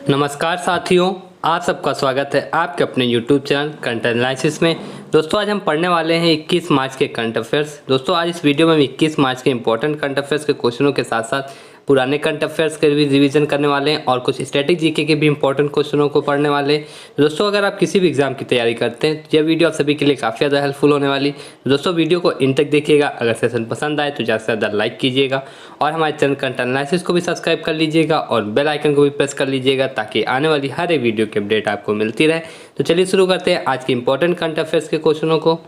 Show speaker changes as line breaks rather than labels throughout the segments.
नमस्कार साथियों, आप सबका स्वागत है आपके अपने YouTube चैनल कंटेंट एनालिसिस में। दोस्तों आज हम पढ़ने वाले हैं 21 मार्च के करंट अफेयर्स। दोस्तों आज इस वीडियो में हम 21 मार्च के इंपॉर्टेंट करंट अफेयर्स के क्वेश्चनों के साथ साथ पुराने करंट अफेयर्स के भी रिवीजन करने वाले हैं और कुछ स्टैटिक जीके के भी इंपॉर्टेंट क्वेश्चनों को पढ़ने वाले हैं। दोस्तों अगर आप किसी भी एग्जाम की तैयारी करते हैं तो यह वीडियो आप सभी के लिए काफ़ी ज़्यादा हेल्पफुल होने वाली। दोस्तों वीडियो को इन तक देखिएगा। अगर सेशन पसंद आए तो ज़्यादा से ज़्यादा लाइक कीजिएगा और हमारे चैनल कंटेंट एनालिसिस को भी सब्सक्राइब कर लीजिएगा और बेल आइकन को भी प्रेस कर लीजिएगा ताकि आने वाली हर एक वीडियो की अपडेट आपको मिलती रहे। तो चलिए शुरू करते हैं आज के इंपॉर्टेंट करंट अफेयर्स के क्वेश्चनों को।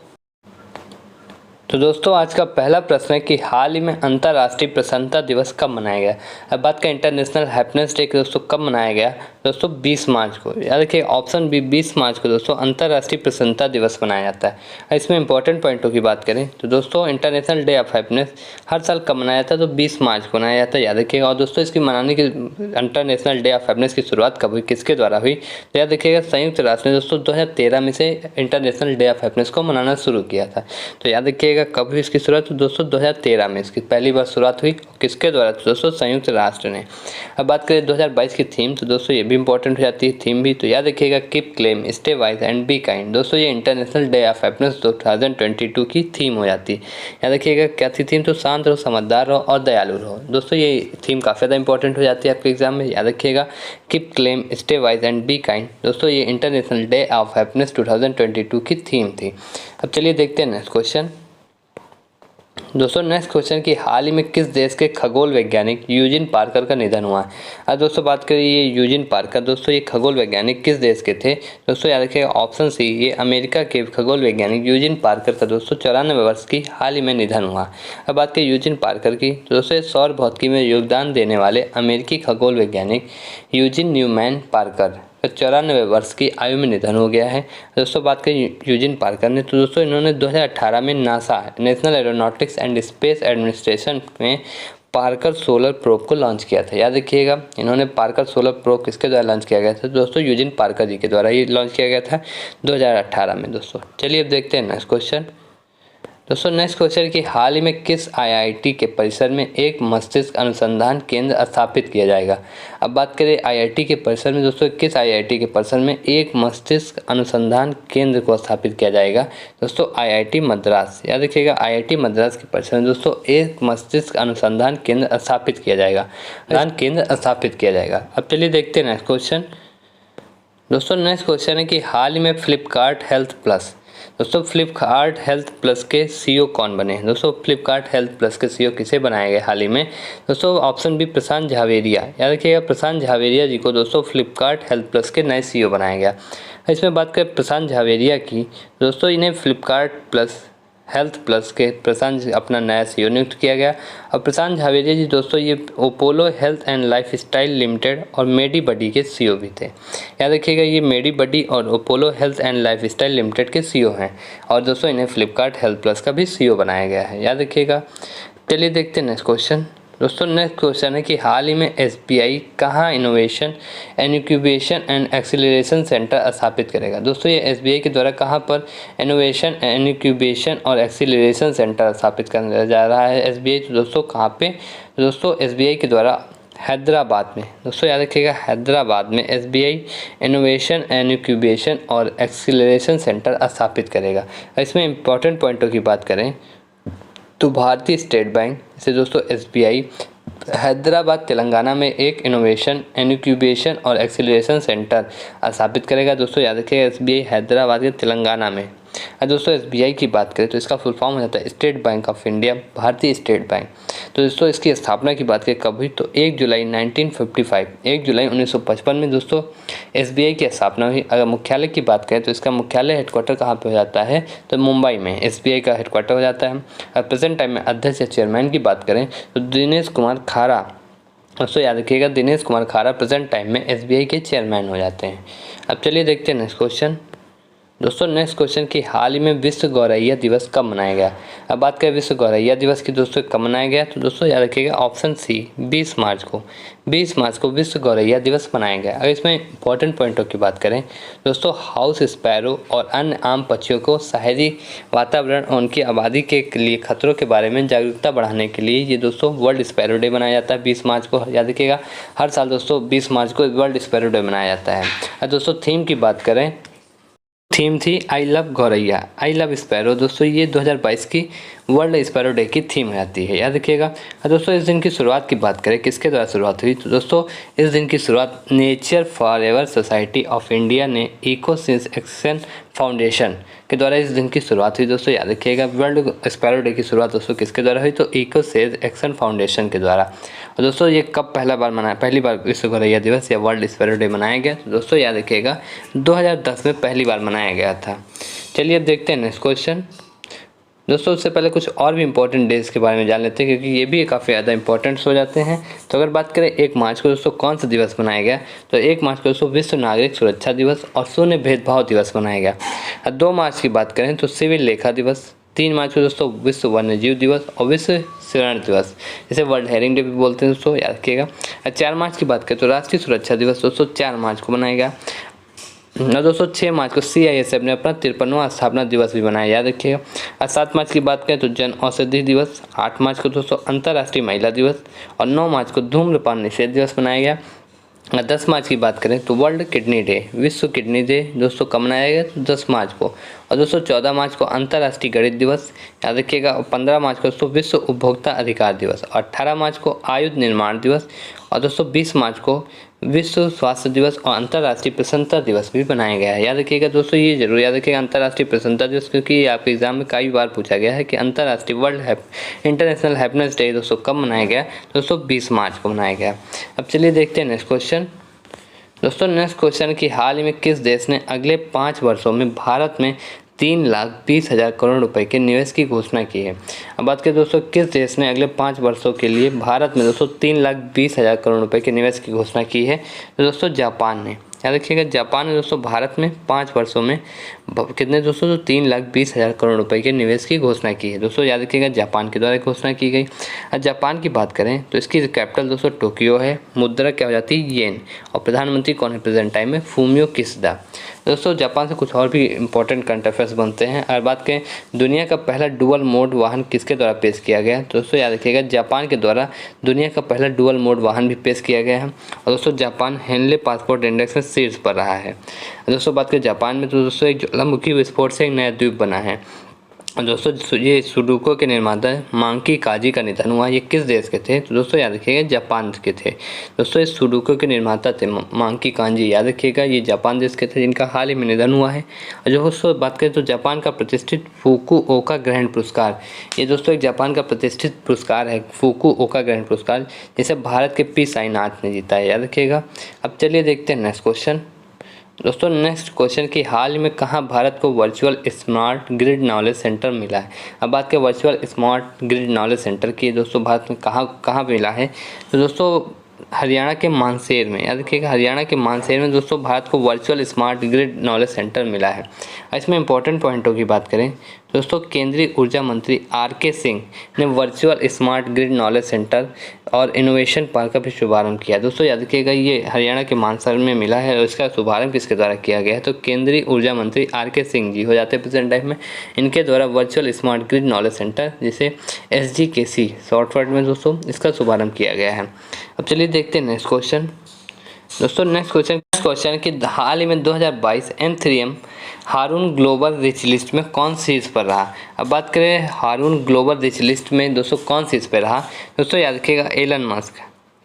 तो दोस्तों आज का पहला प्रश्न है कि हाल ही में अंतर्राष्ट्रीय प्रसन्नता दिवस कब मनाया गया। अब बात करें इंटरनेशनल हैप्पीनेस डे दोस्तों कब मनाया गया। दोस्तों 20 मार्च को। याद रखिए ऑप्शन बी 20 मार्च को दोस्तों अंतर्राष्ट्रीय प्रसन्नता दिवस मनाया जाता है। इसमें इंपॉर्टेंट पॉइंटों की बात करें तो दोस्तों इंटरनेशनल डे ऑफ हैप्पीनेस हर साल कब मनाया जाता है, तो 20 मार्च को मनाया जाता है। याद रखिएगा। और दोस्तों इसकी मनाने की इंटरनेशनल डे ऑफ हैप्पीनेस की शुरुआत कब हुई, किसके द्वारा हुई, तो याद रखिएगा संयुक्त राष्ट्र ने दोस्तों 2013 में से इंटरनेशनल डे ऑफ हैप्पीनेस को मनाना शुरू किया था। तो याद रखिएगा कब हुई इसकी शुरुआत, तो दोस्तों 2013 में इसकी पहली बार शुरुआत हुई। किसके द्वारा, तो दोस्तों संयुक्त राष्ट्र ने। अब बात करें 2022 की थीम, तो दोस्तों ये भी इंपॉर्टेंट हो जाती है थीम भी। तो याद रखिएगा keep claim stay wise and be kind. दोस्तों ये इंटरनेशनल डे ऑफ हैप्पीनेस 2022 की थीम हो जाती है। याद रखिएगा क्या थी थीम, तो शांत रहो, समझदार रहो और दयालु रहो। दोस्तों ये थीम काफ़ी ज़्यादा इंपॉर्टेंट हो जाती है आपके एग्जाम में। याद रखिएगा keep claim stay wise and be kind. दोस्तों ये इंटरनेशनल डे ऑफ हैप्पीनेस 2022 की थीम थी। अब चलिए देखते हैं नेक्स्ट क्वेश्चन। दोस्तों नेक्स्ट क्वेश्चन कि हाल ही में किस देश के खगोल वैज्ञानिक यूजिन पार्कर का निधन हुआ है। आज दोस्तों बात करें ये यूजिन पार्कर, दोस्तों ये खगोल वैज्ञानिक किस देश के थे। दोस्तों याद रखिएगा ऑप्शन सी ये अमेरिका के खगोल वैज्ञानिक यूजिन पार्कर का दोस्तों 94 वर्ष की हाल ही में निधन हुआ। अब बात करें यूजिन पार्कर की, तो दोस्तों सौर भौतिकी में योगदान देने वाले अमेरिकी खगोल वैज्ञानिक यूजिन न्यूमैन पार्कर 94 वर्ष की आयु में निधन हो गया है। दोस्तों बात करें यूजिन पार्कर ने, तो दोस्तों इन्होंने 2018 में NASA national aeronautics and space administration में पार्कर सोलर प्रोब को लॉन्च किया था। याद रखिएगा इन्होंने पार्कर सोलर प्रोब किसके द्वारा लॉन्च किया गया था, दोस्तों यूजिन पार्कर जी के द्वारा ये लॉन्च किया गया था 2018 में। दोस्तों चलिए अब देखते हैं नेक्स्ट क्वेश्चन। दोस्तों नेक्स्ट क्वेश्चन कि हाल ही में किस आईआईटी के परिसर में एक मस्तिष्क अनुसंधान केंद्र स्थापित किया जाएगा। अब बात करें आईआईटी के परिसर में, दोस्तों किस आईआईटी के परिसर में एक मस्तिष्क अनुसंधान केंद्र को स्थापित किया जाएगा। दोस्तों आईआईटी मद्रास। याद रखिएगा आईआईटी मद्रास के परिसर में दोस्तों एक मस्तिष्क अनुसंधान केंद्र स्थापित किया जाएगा। अब चलिए देखते हैं नेक्स्ट क्वेश्चन। दोस्तों नेक्स्ट क्वेश्चन है कि हाल ही में फ्लिपकार्ट हेल्थ प्लस, दोस्तों फ्लिपकार्ट हेल्थ प्लस के सीईओ कौन बने हैं। दोस्तों फ्लिपकार्ट हेल्थ प्लस के सीईओ किसे बनाए गए हाल ही में। दोस्तों ऑप्शन बी प्रशांत झावेरिया। याद रखिएगा प्रशांत झावेरिया जी को दोस्तों फ्लिपकार्ट हेल्थ प्लस के नए सीईओ बनाया गया। इसमें बात करें प्रशांत झावेरिया की, दोस्तों इन्हें फ्लिपकार्ट प्लस हेल्थ प्लस के प्रशांत अपना नया सीईओ नियुक्त किया गया। और प्रशांत झावेरिया जी दोस्तों ये Apollo health and life style limited और मेडी बडी के सीईओ भी थे। याद रखिएगा ये मेडी बडी और Apollo health and life style limited के सीईओ हैं और दोस्तों इन्हें फ्लिपकार्ट हेल्थ प्लस का भी सीईओ बनाया गया है। याद रखिएगा। चलिए देखते हैं नेक्स्ट क्वेश्चन। दोस्तों नेक्स्ट क्वेश्चन है कि हाल ही में एसबीआई कहाँ innovation incubation and acceleration centre स्थापित करेगा। दोस्तों ये एसबीआई के द्वारा कहाँ पर इनोवेशन इनक्यूबेशन और एक्सीलरेशन सेंटर स्थापित करने जा रहा है एसबीआई, तो दोस्तों कहाँ पे, दोस्तों एसबीआई के द्वारा हैदराबाद में। दोस्तों याद रखिएगा हैदराबाद में एसबीआई इनोवेशन इनक्यूबेशन और एक्सीलरेशन सेंटर स्थापित करेगा। इसमें इंपॉर्टेंट पॉइंटों की बात करें तो भारतीय स्टेट बैंक से दोस्तों एसबीआई हैदराबाद तेलंगाना में एक इनोवेशन इनक्यूबेशन और एक्सीलरेशन सेंटर स्थापित करेगा। दोस्तों याद रखिएगा एसबीआई हैदराबाद के तेलंगाना में। दोस्तों एसबीआई की बात करें तो इसका फुल फॉर्म हो जाता है स्टेट बैंक ऑफ इंडिया, भारतीय स्टेट बैंक। तो दोस्तों इसकी स्थापना की बात करें कब हुई, तो 1 जुलाई 1955 में दोस्तों एसबीआई की स्थापना हुई। अगर मुख्यालय की बात करें तो इसका मुख्यालय हेडक्वार्टर कहाँ पे हो जाता है, तो मुंबई में एसबीआई का हेडक्वार्टर हो जाता है। और प्रेजेंट टाइम में अध्यक्ष या चेयरमैन की बात करें तो दिनेश कुमार खारा। दोस्तों याद रखिएगा दिनेश कुमार खारा प्रेजेंट टाइम में एसबीआई के चेयरमैन हो जाते हैं। अब चलिए देखते हैं नेक्स्ट क्वेश्चन। दोस्तों नेक्स्ट क्वेश्चन कि हाल ही में विश्व गौरैया दिवस कब मनाया गया। अब बात करें विश्व गौरैया दिवस की दोस्तों कब मनाया गया, तो दोस्तों याद रखिएगा ऑप्शन सी 20 मार्च को। 20 मार्च को विश्व गौरैया दिवस मनाया गया। अगर इसमें इंपॉर्टेंट पॉइंटों की बात करें दोस्तों, हाउस स्पैरो और अन्य आम पक्षियों को शहरी वातावरण और उनकी आबादी के लिए खतरों के बारे में जागरूकता बढ़ाने के लिए ये दोस्तों वर्ल्ड स्पैरो डे मनाया जाता है 20 मार्च को। याद रखिएगा हर साल दोस्तों 20 मार्च को वर्ल्ड स्पैरो डे मनाया जाता है। और दोस्तों थीम की बात करें, थीम थी आई लव गौरैया, आई लव स्पैरो। दोस्तों ये 2022 की वर्ल्ड स्पैरो डे की थीम आती है, याद रखिएगा। और दोस्तों इस दिन की शुरुआत की बात करें किसके द्वारा शुरुआत हुई, तो दोस्तों इस दिन की शुरुआत nature forever society of India ने इकोसिस एक्शन फाउंडेशन के द्वारा इस दिन की शुरुआत हुई। दोस्तों याद रखिएगा वर्ल्ड स्पैरो डे की शुरुआत दोस्तों किसके द्वारा हुई, तो इकोसिस एक्शन फाउंडेशन के द्वारा। और दोस्तों ये कब पहली बार विश्व गौरैया दिवस या वर्ल्ड स्पैरो डे मनाया गया, तो दोस्तों याद रखिएगा 2010 में पहली बार मनाया गया था। चलिए अब देखते हैं नेक्स्ट क्वेश्चन। दोस्तों उससे पहले कुछ और भी इंपॉर्टेंट डेज के बारे में जान लेते हैं, क्योंकि ये भी काफ़ी ज़्यादा इंपॉर्टेंट हो जाते हैं। तो अगर बात करें 1 मार्च को दोस्तों कौन सा दिवस मनाया गया, तो 1 मार्च को दोस्तों विश्व नागरिक सुरक्षा दिवस और शून्य भेदभाव दिवस मनाया गया। और 2 मार्च की बात करें तो सिविल लेखा दिवस। 3 मार्च को दोस्तों विश्व वन्य जीव दिवस और विश्व शिवारण दिवस, जिसे वर्ल्ड हेरिंग डे भी बोलते हैं दोस्तों, याद रखिएगा। 4 मार्च की बात करें तो राष्ट्रीय सुरक्षा दिवस दोस्तों 4 मार्च को मनाया गया। और दोस्तों 6 मार्च को CISF ने अपना 53वां स्थापना दिवस भी मनाया, याद रखिएगा। और 7 मार्च की बात करें तो जन औषधि दिवस। 8 मार्च को दोस्तों अंतर्राष्ट्रीय महिला दिवस और 9 मार्च को धूम्रपान निषेध दिवस मनाया गया। 10 मार्च की बात करें तो वर्ल्ड किडनी डे, विश्व किडनी डे दोस्तों कब मनाया गया, तो 10 मार्च को। और दोस्तों 14 मार्च को अंतर्राष्ट्रीय गणित दिवस, याद रखिएगा। और 15 मार्च को दोस्तों विश्व उपभोक्ता अधिकार दिवस और 18 मार्च को आयुध निर्माण दिवस। और दोस्तों 20 मार्च को विश्व स्वास्थ्य दिवस और अंतर्राष्ट्रीय प्रसन्नता दिवस भी बनाया गया है, याद रखिएगा दोस्तों। ये जरूर याद रखिएगा अंतर्राष्ट्रीय प्रसन्नता दिवस, क्योंकि ये आपके एग्जाम में कई बार पूछा गया है कि अंतर्राष्ट्रीय इंटरनेशनल हैप्पीनेस डे दोस्तों कब मनाया गया, दोस्तों 20 मार्च को मनाया गया। अब चलिए देखते हैं नेक्स्ट क्वेश्चन। दोस्तों नेक्स्ट क्वेश्चन कि हाल ही में किस देश ने अगले 5 वर्षों में भारत में 3,20,000 करोड़ रुपए के निवेश की घोषणा की है। अब बात करें दोस्तों किस देश ने अगले 5 वर्षों के लिए भारत में दोस्तों 3,20,000 करोड़ रुपए के निवेश की घोषणा की है, तो दोस्तों जापान ने। याद रखिएगा जापान ने दोस्तों भारत में 5 वर्षों में कितने दोस्तों, तो 3,20,000 करोड़ रुपए के निवेश की घोषणा की है। दोस्तों याद रखिएगा जापान के द्वारा घोषणा की गई। और जापान की बात करें तो इसकी कैपिटल दोस्तों टोक्यो है, मुद्रा क्या हो जाती है येन, और प्रधानमंत्री कौन है प्रेजेंट टाइम में, फूमियो किशिदा। दोस्तों जापान से कुछ और भी इंपॉर्टेंट करंट अफेयर्स बनते हैं। और बात करें दुनिया का पहला डुअल मोड वाहन किसके द्वारा पेश किया गया, तो दोस्तों याद रखिएगा जापान के द्वारा दुनिया का पहला डुअल मोड वाहन भी पेश किया गया है। और दोस्तों जापान हेनले पासपोर्ट इंडेक्स में शीर्ष पर रहा है। दोस्तों बात करें जापान में तो दोस्तों एक ज्वालामुखी विस्फोट से एक नया द्वीप बना है। दोस्तों ये सुडोकू के निर्माता मांकी काजी का निधन हुआ, ये किस देश के थे, तो दोस्तों याद रखिएगा जापान के थे। दोस्तों इस सुडोकू के निर्माता थे मांकी काजी, याद रखिएगा ये जापान देश के थे जिनका हाल ही में निधन हुआ है। और जो दोस्तों बात करें तो जापान का प्रतिष्ठित फुकुओका ग्रहण पुरस्कार, ये दोस्तों एक जापान का प्रतिष्ठित पुरस्कार है फुकुओका ग्रहण पुरस्कार, जिसे भारत के पी साईनाथ ने जीता है, याद रखिएगा। अब चलिए देखते हैं नेक्स्ट क्वेश्चन। दोस्तों नेक्स्ट क्वेश्चन कि हाल में कहाँ भारत को virtual smart grid knowledge centre मिला है। अब बात करें virtual smart grid knowledge centre की, दोस्तों भारत में कहाँ मिला है, तो दोस्तों हरियाणा के मानसेर में, याद रखिएगा हरियाणा के मानसेर में दोस्तों भारत को virtual smart grid knowledge centre मिला है। इसमें इंपॉर्टेंट पॉइंटों की बात करें दोस्तों केंद्रीय ऊर्जा मंत्री RK सिंह ने virtual smart grid knowledge centre और इनोवेशन पार्क का भी शुभारंभ किया। दोस्तों याद रखिएगा ये हरियाणा के मानसर में मिला है और इसका शुभारंभ किसके द्वारा किया गया है, तो केंद्रीय ऊर्जा मंत्री RK सिंह जी हो जाते हैं प्रेजेंट टाइम में। इनके द्वारा virtual smart grid knowledge centre जिसे SGKC शॉर्ट फॉर्म में दोस्तों इसका शुभारंभ किया गया है। अब चलिए देखते हैं नेक्स्ट क्वेश्चन। दोस्तों नेक्स्ट क्वेश्चन कि हाल ही में 2022 M3M हारून ग्लोबल रिच लिस्ट में कौन शीर्ष पर रहा। अब बात करें हारून ग्लोबल रिच लिस्ट में दोस्तों कौन शीर्ष पर रहा, दोस्तों याद रखिएगा एलन मस्क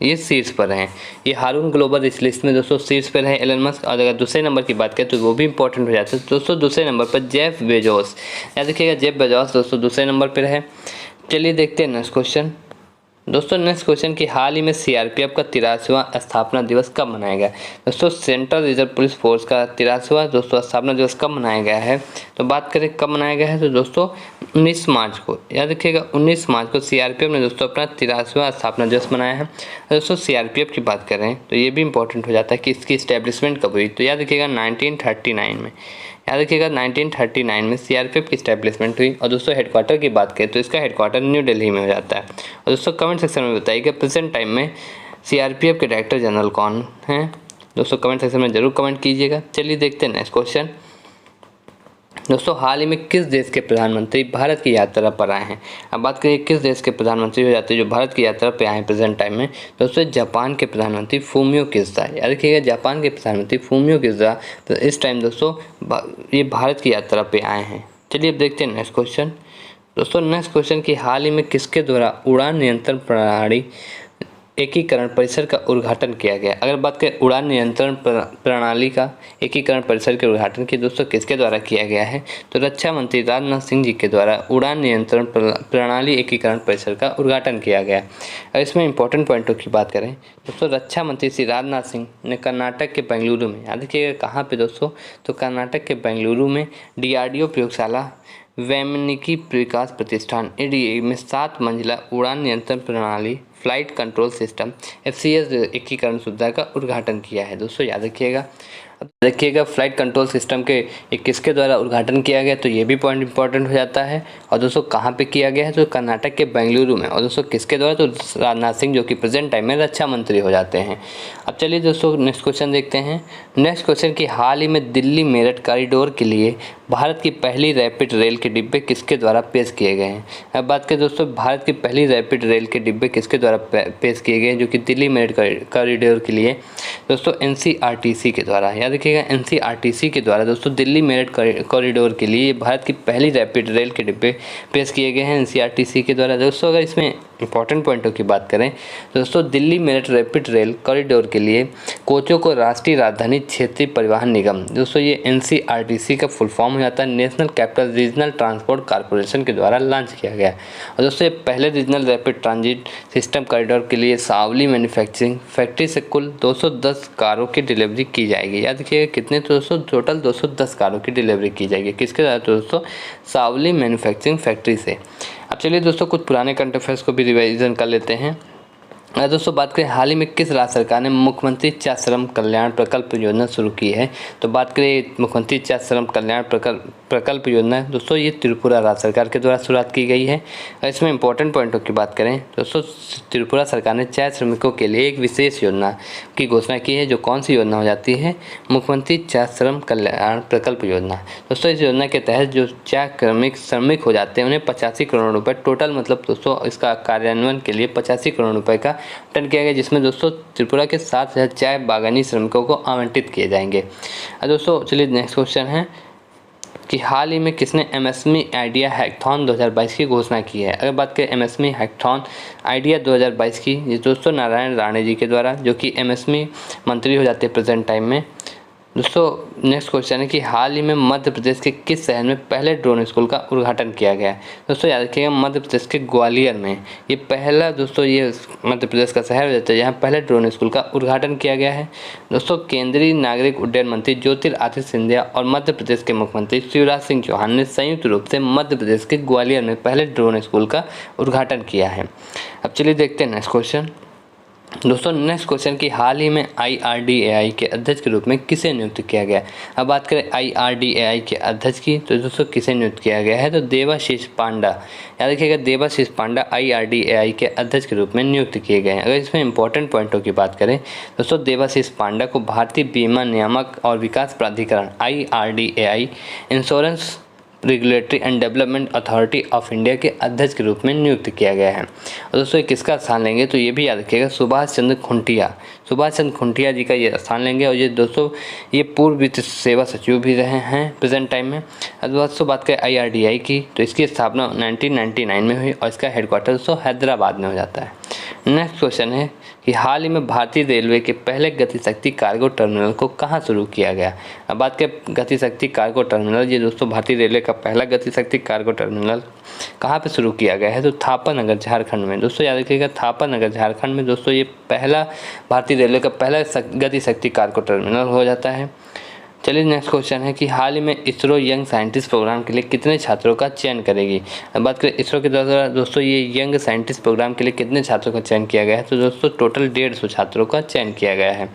ये शीर्ष पर हैं। ये हारून ग्लोबल रिच लिस्ट में दोस्तों शीर्ष पर है एलन मस्क। और अगर दूसरे नंबर की बात करें तो वो भी इंपॉर्टेंट हो जाता है। दोस्तों दूसरे नंबर पर जेफ बेजोस, याद रखिएगा जेफ बेजोस दोस्तों दूसरे नंबर पर है। चलिए देखते हैं नेक्स्ट क्वेश्चन। दोस्तों नेक्स्ट क्वेश्चन कि हाल ही में CRPF का 83वां स्थापना दिवस कब मनाया गया। दोस्तों सेंट्रल रिजर्व पुलिस फोर्स का 83वां दोस्तों स्थापना दिवस कब मनाया गया है, तो बात करें कब मनाया गया है तो दोस्तों 19 मार्च को, याद रखिएगा 19 मार्च को CRPF ने दोस्तों अपना 83वां स्थापना दिवस मनाया है। दोस्तों CRPF की बात करें तो ये भी इंपॉर्टेंट हो जाता है कि इसकी इस्टेब्लिशमेंट कब हुई, तो याद रखिएगा 1939 में, याद रखिएगा 1939 में सीआरपीएफ की स्टैब्लिशमेंट हुई। और दोस्तों हेडक्वार्टर की बात करें तो इसका हेडक्वार्टर न्यू दिल्ली में हो जाता है। और दोस्तों कमेंट सेक्शन में बताइएगा प्रेजेंट टाइम में सीआरपीएफ के डायरेक्टर जनरल कौन हैं। दोस्तों कमेंट सेक्शन में जरूर कमेंट कीजिएगा। चलिए देखते हैं नेक्स्ट क्वेश्चन। दोस्तों हाल ही में किस देश के प्रधानमंत्री भारत की यात्रा पर आए हैं। अब बात करें किस देश के प्रधानमंत्री हो जाते हैं जो भारत की यात्रा पर आए हैं प्रेजेंट टाइम में। दोस्तों जापान के प्रधानमंत्री फूमियो किशिदा। याद रखिएगा जापान के प्रधानमंत्री फूमियो किशिदा तो इस टाइम दोस्तों ये भारत की यात्रा पर आए हैं। चलिए अब देखते हैं नेक्स्ट क्वेश्चन। दोस्तों नेक्स्ट क्वेश्चन की हाल ही में किसके द्वारा उड़ान नियंत्रण प्रणाली एकीकरण परिसर का उद्घाटन किया गया। अगर बात करें उड़ान नियंत्रण प्रणाली का एकीकरण परिसर के उद्घाटन की दोस्तों किसके द्वारा किया गया है तो रक्षा मंत्री राजनाथ सिंह जी के द्वारा उड़ान नियंत्रण प्रणाली एकीकरण परिसर का उद्घाटन किया गया। और इसमें इंपॉर्टेंट पॉइंटों की बात करें दोस्तों रक्षा मंत्री श्री राजनाथ सिंह ने कर्नाटक के बेंगलुरु में, याद रखिएगा कहाँ पे दोस्तों तो कर्नाटक के बेंगलुरु में DRDO प्रयोगशाला वैमानिकी विकास प्रतिष्ठान ADA में 7 मंजिला उड़ान नियंत्रण प्रणाली फ्लाइट कंट्रोल सिस्टम FCS एकीकरण सुविधा का उद्घाटन किया है। दोस्तों याद रखिएगा। अब देखिएगा फ्लाइट कंट्रोल सिस्टम के किसके द्वारा उद्घाटन किया गया तो ये भी पॉइंट इंपॉर्टेंट हो जाता है। और दोस्तों कहाँ पे किया गया है तो कर्नाटक के बेंगलुरु में। और दोस्तों किसके द्वारा तो राजनाथ सिंह जो कि प्रेजेंट टाइम में रक्षा मंत्री हो जाते हैं। अब चलिए दोस्तों नेक्स्ट क्वेश्चन देखते हैं। नेक्स्ट क्वेश्चन की हाल ही में दिल्ली मेरठ कॉरिडोर के लिए भारत की पहली रैपिड रेल के डिब्बे किसके द्वारा पेश किए गए हैं। अब बात करें दोस्तों भारत की पहली रैपिड रेल के डिब्बे किसके द्वारा पेश किए गए जो कि दिल्ली मेरठ कॉरिडोर के लिए दोस्तों NCRTC के द्वारा। याद रखिएगा NCRTC के द्वारा दोस्तों दिल्ली मेरठ कॉरिडोर के लिए भारत की पहली रैपिड रेल के डिब्बे पेश किए गए हैं NCRTC के द्वारा। दोस्तों अगर इसमें इंपॉर्टेंट पॉइंटों की बात करें दोस्तों Delhi Meerut rapid rail corridor के लिए कोचों को राष्ट्रीय राजधानी क्षेत्रीय परिवहन निगम दोस्तों ये NCRTC का फुल फॉर्म हो जाता है national capital regional transport corporation के द्वारा लॉन्च किया गया। और दोस्तों ये पहले regional rapid transit system corridor के लिए सावली मैन्युफैक्चरिंग फैक्ट्री से कुल 210 कारों की डिलीवरी की जाएगी। याद रखिएगा कितने दोस्तों टोटल 210 कारों की डिलीवरी की जाएगी किसके द्वारा दोस्तों सावली मैन्युफैक्चरिंग फैक्ट्री से। अब चलिए दोस्तों कुछ पुराने करंट अफेयर्स को भी रिवाइजन कर लेते हैं। दोस्तों बात करें हाल ही में किस राज्य सरकार ने मुख्यमंत्री चाश्रम कल्याण प्रकल्प योजना शुरू की है तो बात करें मुख्यमंत्री चाश्रम कल्याण प्रकल्प योजना दोस्तों ये त्रिपुरा राज्य सरकार के द्वारा शुरुआत की गई है। और इसमें इंपॉर्टेंट पॉइंटों की बात करें दोस्तों त्रिपुरा सरकार ने 4 श्रमिकों के लिए एक विशेष योजना की घोषणा की है जो कौन सी योजना हो जाती है मुख्यमंत्री चाश्रम कल्याण प्रकल्प योजना। दोस्तों इस योजना के तहत जो 4 श्रमिक हो जाते हैं उन्हें 85 करोड़ रुपये टोटल मतलब दोस्तों इसका कार्यान्वयन के लिए 85 करोड़ रुपये का आवंटन किया गया जिसमें दोस्तों त्रिपुरा के 7,000 चाय बागानी श्रमिकों को आवंटित किए जाएंगे। दोस्तों चलिए नेक्स्ट क्वेश्चन है कि हाल ही में किसने MSME आइडिया हैकथॉन 2022 की घोषणा की है। अगर बात करें MSME हैकथॉन आइडिया 2022 की ये दोस्तों नारायण राणे जी के द्वारा जो कि MSME मंत्री हो जाते हैं प्रेजेंट टाइम में। दोस्तों नेक्स्ट क्वेश्चन है कि हाल ही में मध्य प्रदेश के किस शहर में पहले ड्रोन स्कूल का उद्घाटन किया गया है। दोस्तों याद रखिएगा मध्य प्रदेश के ग्वालियर में ये पहला दोस्तों ये मध्य प्रदेश का शहर हो जाता है जहाँ पहले ड्रोन स्कूल का उद्घाटन किया गया है। दोस्तों केंद्रीय नागरिक उड्डयन मंत्री ज्योतिरादित्य सिंधिया और मध्य प्रदेश के मुख्यमंत्री शिवराज सिंह चौहान ने संयुक्त रूप से मध्य प्रदेश के ग्वालियर में पहले ड्रोन स्कूल का उद्घाटन किया है। अब चलिए देखते हैं नेक्स्ट क्वेश्चन। दोस्तों नेक्स्ट क्वेश्चन की हाल ही में IRDAI के अध्यक्ष के रूप में किसे नियुक्त किया गया। अब बात करें IRDAI के अध्यक्ष की तो दोस्तों किसे नियुक्त किया गया है तो देवाशीष पांडा। याद रखिएगा देवाशीष पांडा IRDAI के अध्यक्ष के रूप में नियुक्त किए गए हैं। अगर इसमें इंपॉर्टेंट पॉइंटों की बात करें दोस्तों देवाशीष पांडा को भारतीय बीमा नियामक और विकास प्राधिकरण IRDAI insurance regulatory and development authority of India के अध्यक्ष के रूप में नियुक्त किया गया है। और दोस्तों ये किसका स्थान लेंगे तो ये भी याद रखिएगा सुभाष चंद्र खुंटिया जी का ये स्थान लेंगे। और ये दोस्तों ये पूर्व वित्त सेवा सचिव भी रहे हैं प्रेजेंट टाइम में। दोस्तों बात करें IRDAI की तो इसकी स्थापना 1999 में हुई और इसका हेडक्वार्टर दोस्तों हैदराबाद में हो जाता है। नेक्स्ट क्वेश्चन है कि हाल ही में भारतीय रेलवे के पहले गतिशक्ति कार्गो टर्मिनल को कहाँ शुरू किया गया। अब बात करें गतिशक्ति कार्गो टर्मिनल ये दोस्तों भारतीय रेलवे का पहला गतिशक्ति कार्गो टर्मिनल कहाँ पे शुरू किया गया है तो थापा नगर झारखंड में। दोस्तों याद रखिएगा थापा नगर झारखंड में दोस्तों ये पहला भारतीय रेलवे का पहला गतिशक्ति कार्गो टर्मिनल हो जाता है। चलिए नेक्स्ट क्वेश्चन है कि हाल ही में इसरो यंग साइंटिस्ट प्रोग्राम के लिए कितने छात्रों का चयन करेगी। अब बात करें इसरो के द्वारा दोस्तों ये यंग साइंटिस्ट प्रोग्राम के लिए कितने छात्रों का चयन किया गया है तो दोस्तों टोटल 150 छात्रों का चयन किया गया है।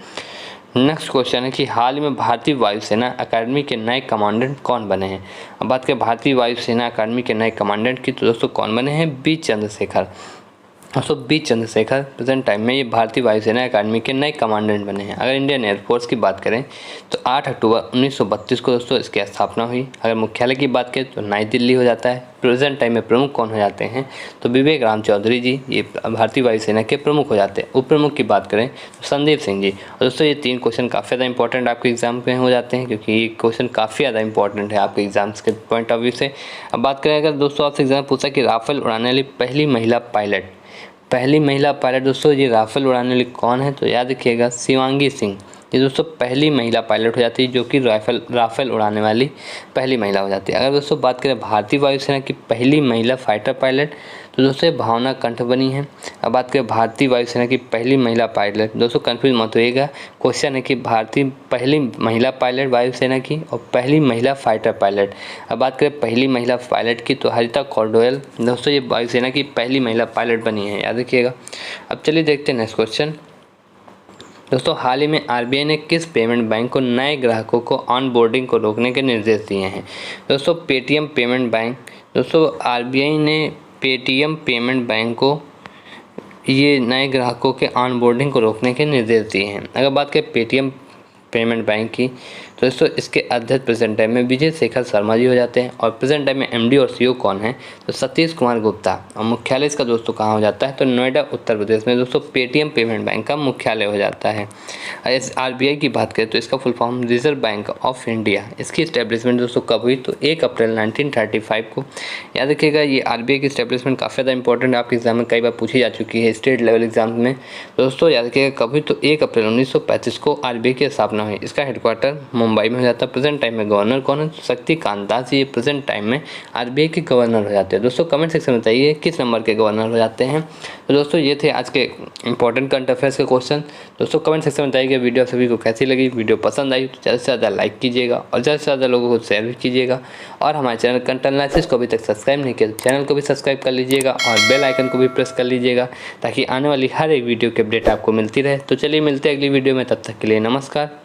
नेक्स्ट क्वेश्चन है कि हाल ही में भारतीय वायुसेना अकादमी के नए कमांडेंट कौन बने हैं। अब बात करें भारतीय वायुसेना अकादमी के नए कमांडेंट की, तो दोस्तों कौन बने हैं? बी चंद्रशेखर। दोस्तों बी चंद्रशेखर प्रेजेंट टाइम में ये भारतीय वायुसेना अकादमी के नए कमांडेंट बने हैं। अगर इंडियन एयरफोर्स की बात करें तो 8 अक्टूबर 1932 को दोस्तों इसकी स्थापना हुई। अगर मुख्यालय की बात करें तो नई दिल्ली हो जाता है। प्रेजेंट टाइम में प्रमुख कौन हो जाते हैं? तो विवेक राम चौधरी जी ये भारतीय वायुसेना के प्रमुख हो जाते हैं। उप प्रमुख की बात करें तो संदीप सिंह जी। और दोस्तों ये 3 क्वेश्चन काफ़ी ज़्यादा इंपॉर्टेंट आपके एग्जाम में हो जाते हैं, क्योंकि ये क्वेश्चन काफ़ी ज़्यादा इंपॉर्टेंट है आपके एग्जाम्स के पॉइंट ऑफ व्यू से। अब बात करें अगर दोस्तों आपसे एग्जाम पूछा कि राफेल उड़ाने वाली पहली महिला पायलट दोस्तों ये राफेल उड़ाने वाली कौन है? तो याद रखिएगा शिवांगी सिंह। ये दोस्तों पहली महिला पायलट हो जाती है जो कि राफेल उड़ाने वाली पहली महिला हो जाती है। अगर दोस्तों बात करें भारतीय वायुसेना की पहली महिला फाइटर पायलट, तो दोस्तों ये भावना कंठ बनी है। अब बात करें भारतीय वायुसेना की पहली महिला पायलट, दोस्तों कंफ्यूज मत होइएगा, क्वेश्चन है कि भारतीय पहली महिला पायलट वायुसेना की और पहली महिला फाइटर पायलट। अब बात करें पहली महिला पायलट की तो हरिता कॉर्डवेल, दोस्तों ये वायुसेना की पहली महिला पायलट बनी है, याद रखिएगा। अब चलिए देखते हैं नेक्स्ट क्वेश्चन। दोस्तों हाल ही में आरबीआई ने किस पेमेंट बैंक को नए ग्राहकों को ऑनबोर्डिंग को रोकने के निर्देश दिए हैं? दोस्तों पेटीएम पेमेंट बैंक। दोस्तों आरबीआई ने पेटीएम पेमेंट बैंक को ये नए ग्राहकों के ऑनबोर्डिंग को रोकने के निर्देश दिए हैं। अगर बात करें पेटीएम पेमेंट बैंक की, तो दोस्तों इसके अध्यक्ष प्रेजेंट टाइम में विजय शेखर शर्मा जी हो जाते हैं। और प्रेजेंट टाइम में एमडी और सीईओ कौन है? तो सतीश कुमार गुप्ता। और मुख्यालय इसका दोस्तों कहाँ हो जाता है? तो नोएडा उत्तर प्रदेश में दोस्तों पेटीएम पेमेंट बैंक का मुख्यालय हो जाता है। आरबीआई की बात करें तो इसका full form reserve bank of India. इसकी इस्टेब्लिशमेंट दोस्तों कब हुई? तो 1 अप्रैल 1935 को। याद रखिएगा ये आरबीआई की इस्टेब्लिशमेंट काफ़ी ज़्यादा इंपॉर्टेंट है, आपके एग्जाम में कई बार पूछी जा चुकी है स्टेट लेवल एग्जाम में। दोस्तों याद रखिएगा कब हुई? तो 1 अप्रैल 1935 को आरबीआई की स्थापना हुई। इसका हेडक्वार्टर मुंबई में हो जाता है। प्रेजेंट टाइम में गवर्नर कौन है? शक्तिकांत दास ये प्रेजेंट टाइम में आरबीआई के गवर्नर हो जाते हैं। दोस्तों कमेंट सेक्शन में बताइए किस नंबर के गवर्नर हो जाते हैं। तो दोस्तों ये थे आज के इंपॉर्टेंट करंट अफेयर्स के क्वेश्चन। दोस्तों कमेंट सेक्शन में बताइए वीडियो सभी को कैसी लगी। वीडियो पसंद आई तो ज़्यादा से ज़्यादा लाइक कीजिएगा और ज़्यादा से ज़्यादा लोगों को शेयर भी कीजिएगा। और हमारे चैनल कंटेंट एनालिसिस को अभी तक सब्सक्राइब नहीं किया तो चैनल को भी सब्सक्राइब कर लीजिएगा और बेल आइकन को भी प्रेस कर लीजिएगा, ताकि आने वाली हर एक वीडियो की अपडेट आपको मिलती रहे। तो चलिए मिलते हैं अगली वीडियो में, तब तक के लिए नमस्कार।